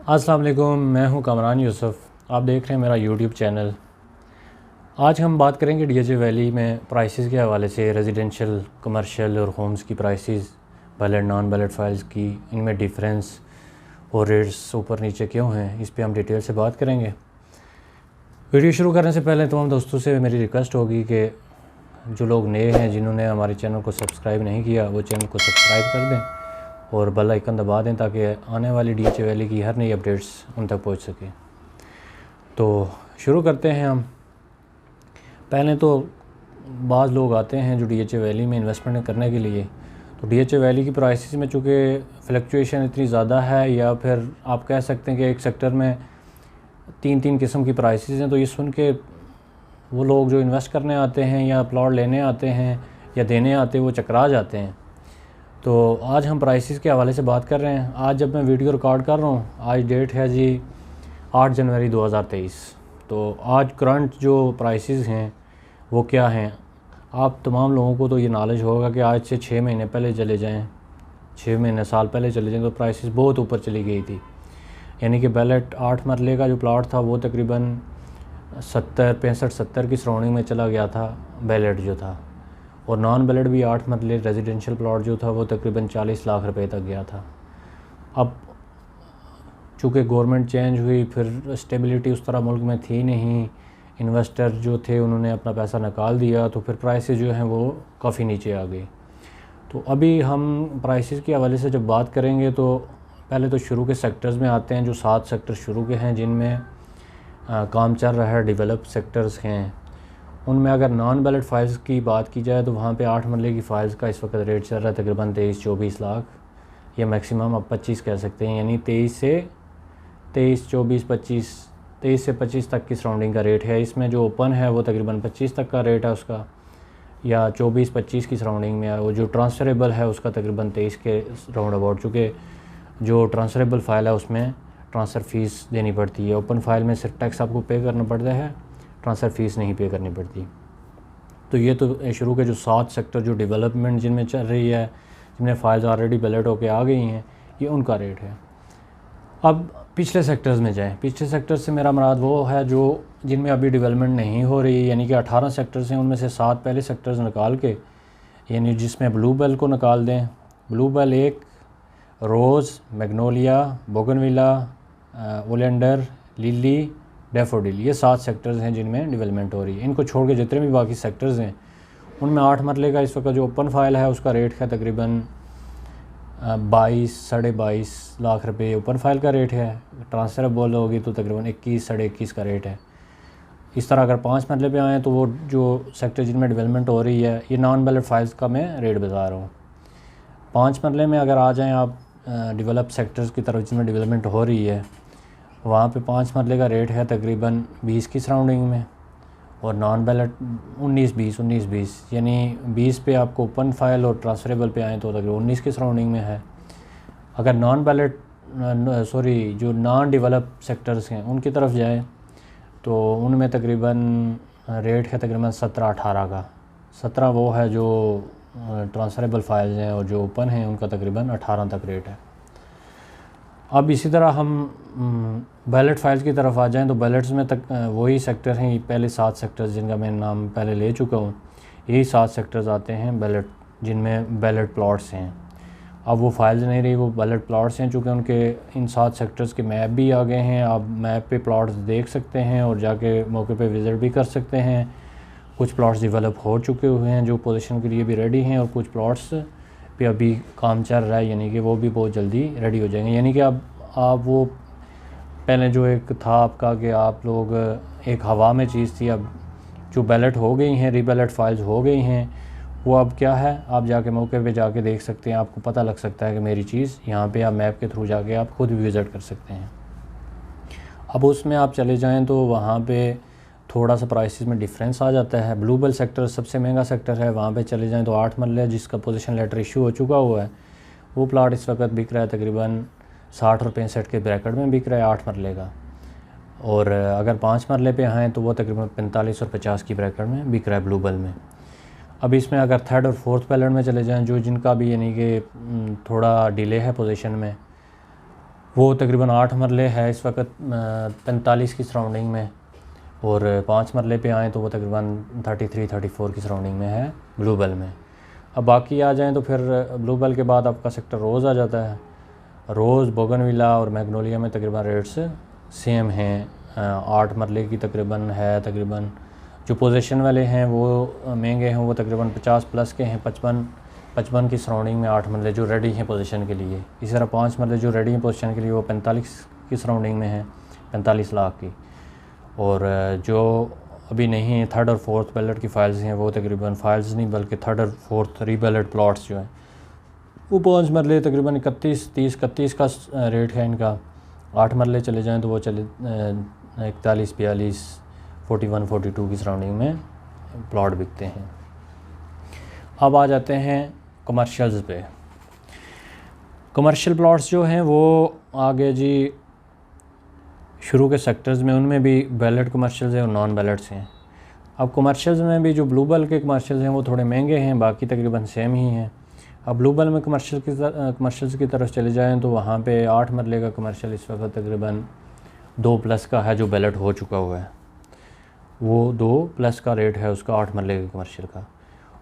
अस्सलाम वालेकुम, मैं हूं कामरान यूसुफ़। आप देख रहे हैं मेरा यूट्यूब चैनल। आज हम बात करेंगे डीएचए वैली में प्राइसेस के हवाले से, रेजिडेंशियल, कमर्शियल और होम्स की prices, ballot non ballot files की, इनमें डिफरेंस और रेट्स ऊपर नीचे क्यों हैं, इस पे हम डिटेल से बात करेंगे। वीडियो शुरू करने से पहले तमाम दोस्तों से मेरी रिक्वेस्ट होगी कि जो लोग नए हैं, जिन्होंने हमारे चैनल को सब्सक्राइब नहीं किया, वो चैनल को सब्सक्राइब कर दें और बेल आइकन दबा दें ताकि आने वाली डीएचए वैली की हर नई अपडेट्स उन तक पहुंच सके। तो शुरू करते हैं हम। पहले तो बाज़ लोग आते हैं जो डीएचए वैली में इन्वेस्टमेंट करने के लिए, तो डीएचए वैली की प्राइसेस में चूँकि फ्लक्चुएशन इतनी ज़्यादा है, या फिर आप कह सकते हैं कि एक सेक्टर में तीन किस्म की प्राइसेस हैं, तो ये सुन के वो लोग जो इन्वेस्ट करने आते हैं या प्लॉट लेने आते हैं या देने आते हैं, वो चकरा जाते हैं। तो आज हम प्राइसेस के हवाले से बात कर रहे हैं। आज जब मैं वीडियो रिकॉर्ड कर रहा हूँ, आज डेट है जी 8 जनवरी 2023। तो आज करंट जो प्राइसेस हैं वो क्या हैं, आप तमाम लोगों को तो ये नॉलेज होगा कि आज से 6 महीने पहले चले जाएं, 6 महीने साल पहले चले जाएं तो प्राइसेस बहुत ऊपर चली गई थी। यानी कि बैलेट 8 मरले का जो प्लॉट था वो तकरीबन 65-70 की सराउंडिंग में चला गया था बैलेट जो था, और नॉन बैलेट भी 8 मरले रेजिडेंशियल प्लॉट जो था वो तकरीबन 40 लाख रुपए तक गया था। अब चूँकि गवर्नमेंट चेंज हुई, फिर स्टेबिलिटी उस तरह मुल्क में थी नहीं, इन्वेस्टर जो थे उन्होंने अपना पैसा निकाल दिया, तो फिर प्राइसेस जो हैं वो काफ़ी नीचे आ गई। तो अभी हम प्राइसेस के हवाले से जब बात करेंगे तो पहले तो शुरू के सेक्टर्स में आते हैं। जो 7 सेक्टर शुरू के हैं जिनमें काम चल रहा है, डेवलप सेक्टर्स हैं, उनमें अगर नॉन बैलेट फ़ाइल्स की बात की जाए तो वहाँ पे 8 मरले की फ़ाइल्स का इस वक्त रेट चल रहा है तकरीबन 23-24 लाख, या मैक्सिमम आप 25 कह सकते हैं। यानी 23 से 25 तक की सराउंडिंग का रेट है। इसमें जो ओपन है वो तकरीबन 25 तक का रेट है उसका, या 24-25 की सराउंडिंग में है। वो जो ट्रांसफरेबल है उसका तकरीबन 23 के राउंड अबाउट, चूँकि जो ट्रांसफरेबल फ़ाइल है उसमें ट्रांसफ़र फ़ीस देनी पड़ती है। ओपन फ़ाइल में सिर्फ टैक्स आपको पे करना पड़ता है, ट्रांसफ़र फ़ीस नहीं पे करनी पड़ती। तो ये तो शुरू के जो 7 सेक्टर जो डेवलपमेंट जिनमें चल रही है, जिनमें फ़ाइल्स ऑलरेडी बैलेट होके आ गई हैं, ये उनका रेट है। अब पिछले सेक्टर्स में जाएं। पिछले सेक्टर से मेरा मुराद वो है जो जिनमें अभी डेवलपमेंट नहीं हो रही, यानी कि 18 सेक्टर्स हैं, उनमें से 7 पहले सेक्टर्स निकाल के, यानी जिसमें ब्लू बेल को निकाल दें। ब्लू बेल 1, रोज़, मैग्नोलिया, बोगनविला, ओलेंडर, लिली, डैफोडिल, ये 7 सेक्टर्स हैं जिनमें डेवलपमेंट हो रही है। इनको छोड़ के जितने भी बाकी सेक्टर्स हैं उनमें 8 मरले का इस वक्त जो ओपन फाइल है उसका रेट है तकरीबन 22-22.5 लाख रुपए ओपन फाइल का रेट है। ट्रांसफरेबल होगी तो तकरीबन 21-21.5 का रेट है। इस तरह अगर 5 मरले पे आएँ तो वो जो सेक्टर जिनमें डेवलपमेंट हो रही है, ये नॉन बैलेट फाइल्स का मैं रेट बता रहा हूँ। 5 मरले में अगर आ जाएँ आप डेवलप सेक्टर्स की तरफ जिनमें डेवलपमेंट हो रही है, वहाँ पे 5 मरले का रेट है तकरीबन 20 की सराउंडिंग में, और नॉन बैलेट 19-20, यानी 20 पे आपको ओपन फाइल और ट्रांसफरेबल पे आए तो तकरीबन 19 की सराउंडिंग में है। अगर नॉन बैलेट जो नॉन डेवलप सेक्टर्स हैं उनकी तरफ जाए तो उनमें तकरीबन रेट है तकरीबन 17-18 का। 17 वो है जो ट्रांसफरेबल फाइल्स हैं, और जो ओपन हैं उनका तकरीबन 18 तक रेट है। अब इसी तरह हम बैलेट फ़ाइल्स की तरफ आ जाएं तो बैलेट्स में तक वही सेक्टर हैं, पहले 7 सेक्टर्स जिनका मैं नाम पहले ले चुका हूँ, यही 7 सेक्टर्स आते हैं बैलेट, जिनमें बैलेट प्लॉट्स हैं। अब वो फाइल्स नहीं रही, वो बैलेट प्लॉट्स हैं, चूँकि उनके इन 7 सेक्टर्स के मैप भी आ गए हैं। आप मैप पे प्लॉट्स देख सकते हैं और जाके मौके पे विज़िट भी कर सकते हैं। कुछ प्लॉट्स डेवलप हो चुके हुए हैं जो पोजीशन के लिए भी रेडी हैं, और कुछ प्लॉट्स पे अभी काम चल रहा है, यानी कि वो भी बहुत जल्दी रेडी हो जाएंगे। यानी कि अब आप वो पहले जो एक था आपका कि आप लोग एक हवा में चीज़ थी, अब जो बैलेट हो गई हैं, रीबैलेट फाइल्स हो गई हैं, वो अब क्या है, आप जाके मौके पे जाके देख सकते हैं। आपको पता लग सकता है कि मेरी चीज़ यहाँ पे, आप मैप के थ्रू जाके आप खुद भी विज़िट कर सकते हैं। अब उसमें आप चले जाएँ तो वहाँ पे थोड़ा सा प्राइसेस में डिफरेंस आ जाता है। ब्लू बेल सेक्टर सबसे महंगा सेक्टर है, वहाँ पे चले जाएं तो 8 मरले जिसका पोजीशन लेटर इशू हो चुका हुआ है, वो प्लाट इस वक्त बिक रहा है तकरीबन 60 और 65 के ब्रैकेट में बिक रहा है 8 मरले का। और अगर 5 मरले पे आएँ तो वो तकरीबन 45 और 50 की ब्रैकेट में बिक रहा है ब्लू बेल में। अब इसमें अगर 3rd और 4th बैलेट में चले जाएँ, जो जिनका भी यानी कि थोड़ा डिले है पोजीशन में, वो तकरीबन 8 मरले है इस वक्त 45 की सराउंडिंग में, और 5 मरले पे आएँ तो वो तकरीबन 33-34 की सराउंडिंग में है ब्लू बेल में। अब बाकी आ जाएँ तो फिर ब्लू बेल के बाद आपका सेक्टर रोज़ आ जाता है। रोज़, बोगनविला और मैग्नोलिया में तकरीबन रेट्स सेम हैं। 8 मरले की तकरीबन है, तकरीबन जो पोजीशन वाले हैं वो महंगे हैं, वो तकरीबन 50 प्लस के हैं। 55 की सराउंडिंग में 8 मरले जो रेडी हैं पोजीशन के लिए। इसी तरह 5 मरले जो रेडी हैं पोजीशन के लिए वो 45 की सराउंडिंग में हैं, 45 लाख की। और जो अभी नहीं, थर्ड और फोर्थ बैलेट की फ़ाइल्स हैं, वो तकरीबन फ़ाइल्स नहीं बल्कि थर्ड और फोर्थ रीबैलेट प्लॉट्स जो हैं वो 5 मरले तकरीबन 31 का रेट है इनका। 8 मरले चले जाएँ तो वो चले 41, 42, 41, 42 की सराउंडिंग में प्लॉट बिकते हैं। अब आ जाते हैं कमर्शियल्स पे। कमर्शियल प्लॉट्स जो हैं वो आगे जी शुरू के सेक्टर्स में उनमें भी बैलेट कमर्शियल्स हैं और नॉन बैलेट्स हैं। अब कमर्शियल्स में भी जो ब्लू बेल के कमर्शियल्स हैं वो थोड़े महंगे हैं, बाकी तकरीबन सेम ही हैं। अब ब्लू बेल में कमर्शियल्स की तरफ चले जाएं तो वहाँ पे 8 मरले का कमर्शियल इस वक्त तकरीबन 2 प्लस का है जो बैलेट हो चुका हुआ है। वो 2 प्लस का रेट है उसका 8 मरले के कमर्शियल का।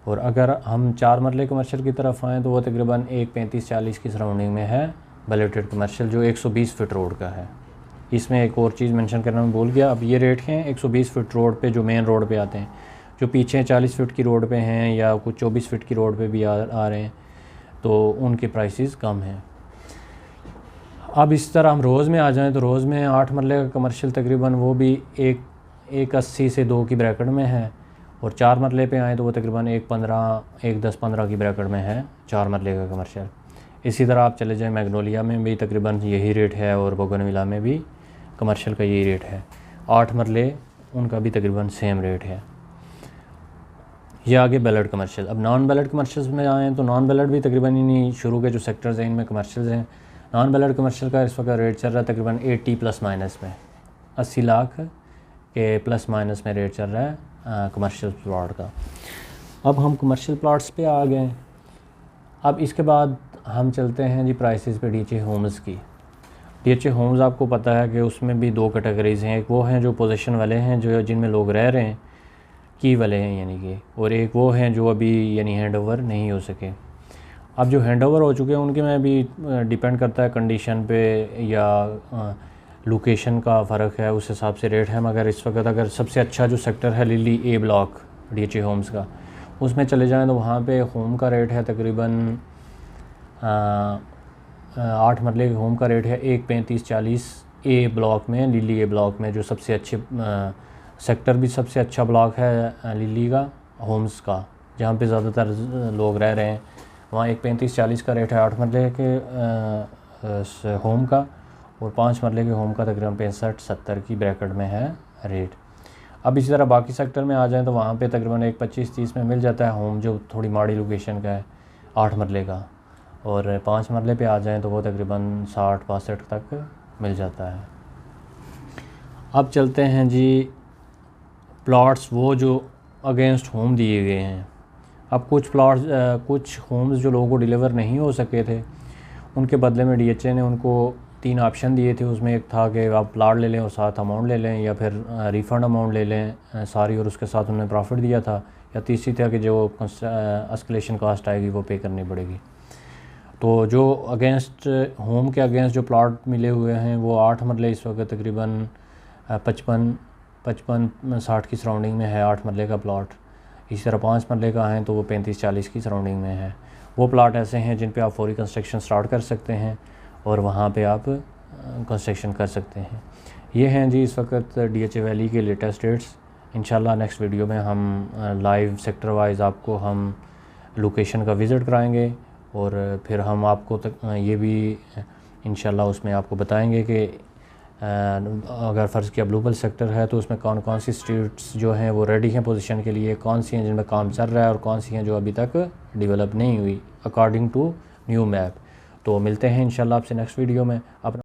और अगर हम 4 मरले कमर्शियल की तरफ आएँ तो वो तकरीबन 1.35-40 की सराउंडिंग में है बैलेटेड कमर्शियल जो 120 फीट रोड का है। इसमें एक और चीज़ मेंशन करना मैं भूल गया, अब ये रेट हैं 120 फीट रोड पे जो मेन रोड पे आते हैं। जो पीछे 40 फीट की रोड पे हैं या कुछ 24 फीट की रोड पे भी आ रहे हैं तो उनके प्राइसेस कम हैं। अब इस तरह हम रोज़ में आ जाएं तो रोज़ में 8 मरले का कमर्शियल तकरीबन वो भी 1.80 से 2 की ब्रैकेट में है। और 4 मरले पे आएँ तो वो तकरीबन 1.10-15 की ब्रैकेट में है 4 मरले का कमर्शियल। इसी तरह आप चले जाएं मैग्नोलिया में भी तकरीबन यही रेट है और बोगनविला में भी कमर्शियल का यही रेट है। 8 मरले उनका भी तकरीबन सेम रेट है। ये आगे बैलेट कमर्शियल। अब नॉन बैलेट कमर्शियल्स में आएँ तो नॉन बैलेट भी तकरीबन इन्हीं शुरू के जो सेक्टर्स हैं इनमें कमर्शियल्स हैं। नॉन बैलेट कमर्शियल का इस वक्त रेट चल रहा है तकरीबन 80 प्लस माइनस में, 80 लाख के प्लस माइनस में रेट चल रहा है कमर्शियल प्लॉट का। अब हम कमर्शियल प्लॉट्स पे आ गए। अब इसके बाद हम चलते हैं जी प्राइसेस पे डीएचए होम्स की। डीएचए होम्स आपको पता है कि उसमें भी 2 कैटेगरीज़ हैं। एक वो हैं जो पोजीशन वाले हैं जो जिनमें लोग रह रहे हैं, की वाले हैं यानी कि, और एक वो हैं जो अभी यानी हैंड ओवर नहीं हो सके। अब जो हैंड ओवर हो चुके हैं उनके में भी डिपेंड करता है कंडीशन पे या लोकेशन का फ़र्क है, उस हिसाब से रेट है। मगर इस वक्त अगर सबसे अच्छा जो सेक्टर है लिली ए ब्लॉक डीएचए होम्स का, उसमें चले जाएँ तो वहाँ पे होम का रेट है तकरीबन 8 मरले के होम का रेट है 1.35-40 ए ब्लॉक में, लिली ए ब्लॉक में, जो सबसे अच्छे सेक्टर भी सबसे अच्छा ब्लॉक है लिली का होम्स का, जहाँ पे ज़्यादातर लोग रह रहे हैं। वहाँ 1.35-40 का रेट है 8 मरले के होम का, और 5 मरले के होम का तकरीबन 65-70 की ब्रैकेट में है रेट। अब इसी तरह बाकी सेक्टर में आ जाएँ तो वहाँ पे तकरीबन 1.25-30 में मिल जाता है होम जो थोड़ी माड़ी लोकेशन का है 8 मरले का। और 5 मरले पे आ जाएँ तो वो तकरीबन 60-62 तक मिल जाता है। अब चलते हैं जी प्लॉट्स वो जो अगेंस्ट होम दिए गए हैं। अब कुछ होम्स जो लोगों को डिलीवर नहीं हो सके थे, उनके बदले में डीएचए ने उनको 3 ऑप्शन दिए थे। उसमें एक था कि आप प्लाट ले लें और साथ अमाउंट ले लें, या फिर रिफ़ंड अमाउंट ले लें सारी और उसके साथ उन्होंने प्रॉफिट दिया था, या तीसरी था कि जो एस्केलेशन कास्ट आएगी वो पे करनी पड़ेगी। तो जो अगेंस्ट होम के अगेंस्ट जो प्लॉट मिले हुए हैं वो 8 मरले इस वक्त तकरीबन 55-60 की सराउंडिंग में है 8 मरले का प्लॉट। इसी तरह 5 मरले का है तो वो 35-40 की सराउंडिंग में है। वो प्लॉट ऐसे हैं जिन पे आप फौरी कंस्ट्रक्शन स्टार्ट कर सकते हैं और वहाँ पे आप कंस्ट्रक्शन कर सकते हैं। ये हैं जी इस वक्त डीएचए वैली के लेटेस्ट रेट्स। इंशाल्लाह नेक्स्ट वीडियो में हम लाइव सेक्टर वाइज आपको हम लोकेशन का विज़िट कराएंगे, और फिर हम आपको ये भी इंशाल्लाह उसमें आपको बताएंगे कि अगर फ़र्ज़ किया ब्लू बेल सेक्टर है तो उसमें कौन कौन सी स्ट्रीट्स जो हैं वो रेडी हैं पोजीशन के लिए, कौन सी हैं जिनमें काम चल रहा है और कौन सी हैं जो अभी तक डेवलप नहीं हुई अकॉर्डिंग टू न्यू मैप। तो मिलते हैं इंशाल्लाह आपसे नेक्स्ट वीडियो में। अपना